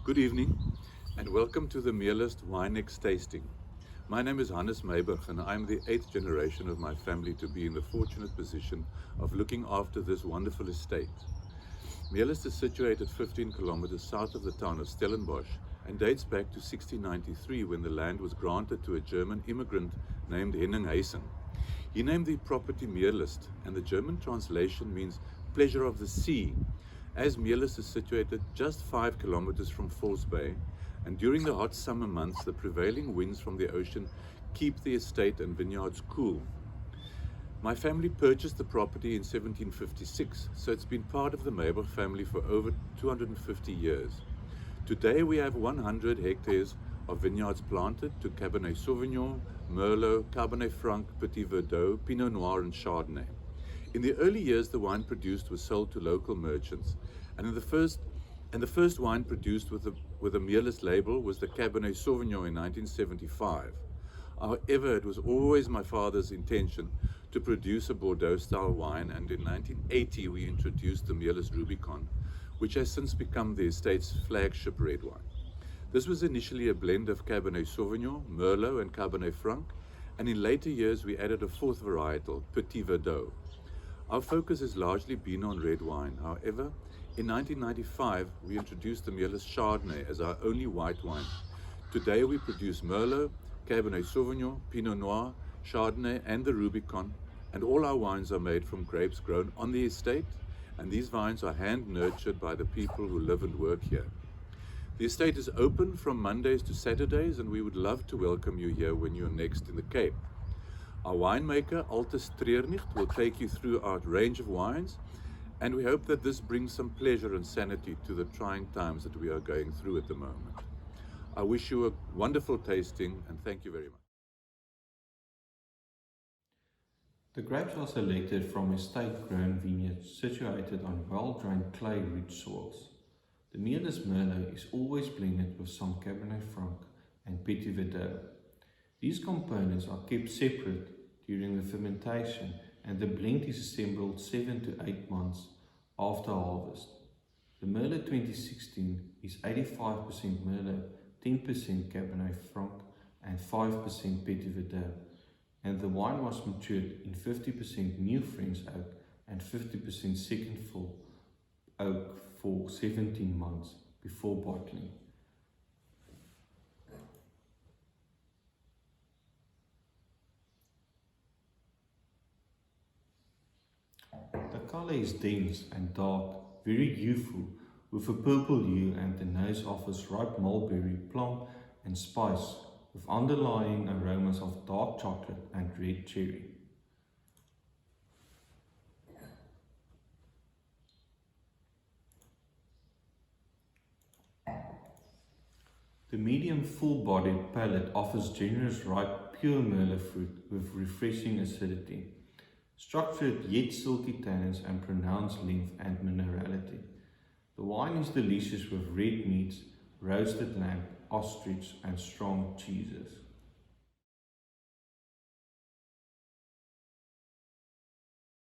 Good evening and welcome to the Meerlust Winex tasting. My name is Hannes Meiberg and I'm the 8th generation of my family to be in the fortunate position of looking after this wonderful estate. Meerlust is situated 15 kilometers south of the town of Stellenbosch and dates back to 1693 when the land was granted to a German immigrant named Henning Huysen. He named the property Meerlust, and the German translation means pleasure of the sea, as Meerlust is situated just 5 kilometers from False Bay, and during the hot summer months the prevailing winds from the ocean keep the estate and vineyards cool. My family purchased the property in 1756, so it's been part of the Meiberg family for over 250 years. Today we have 100 hectares of vineyards planted to Cabernet Sauvignon, Merlot, Cabernet Franc, Petit Verdot, Pinot Noir and Chardonnay. In the early years, the wine produced was sold to local merchants, and the first wine produced with a Meerlust label was the Cabernet Sauvignon in 1975. However, it was always my father's intention to produce a Bordeaux-style wine, and in 1980 we introduced the Meerlust Rubicon, which has since become the estate's flagship red wine. This was initially a blend of Cabernet Sauvignon, Merlot and Cabernet Franc, and in later years we added a fourth varietal, Petit Verdot. Our focus has largely been on red wine. However, in 1995 we introduced the Meerlust Chardonnay as our only white wine. Today we produce Merlot, Cabernet Sauvignon, Pinot Noir, Chardonnay and the Rubicon, and all our wines are made from grapes grown on the estate, and these vines are hand nurtured by the people who live and work here. The estate is open from Mondays to Saturdays, and we would love to welcome you here when you're next in the Cape. Our winemaker, Altus Treurnicht, will take you through our range of wines, and we hope that this brings some pleasure and sanity to the trying times that we are going through at the moment. I wish you a wonderful tasting, and thank you very much. The grapes are selected from estate-grown vineyards situated on well-drained clay-rich soils. The Meerlust Merlot is always blended with some Cabernet Franc and Petit Verdot. These components are kept separate during the fermentation, and the blend is assembled 7 to 8 months after harvest. The Merlot 2016 is 85% Merlot, 10% Cabernet Franc and 5% Petit Verdot, and the wine was matured in 50% new French oak and 50% second fill oak for 17 months before bottling. The colour is dense and dark, very youthful, with a purple hue, and the nose offers ripe mulberry, plum and spice, with underlying aromas of dark chocolate and red cherry. The medium full-bodied palate offers generous ripe pure Merlot fruit with refreshing acidity, structured yet silky tannins and pronounced length and minerality. The wine is delicious with red meats, roasted lamb, ostrich and strong cheeses.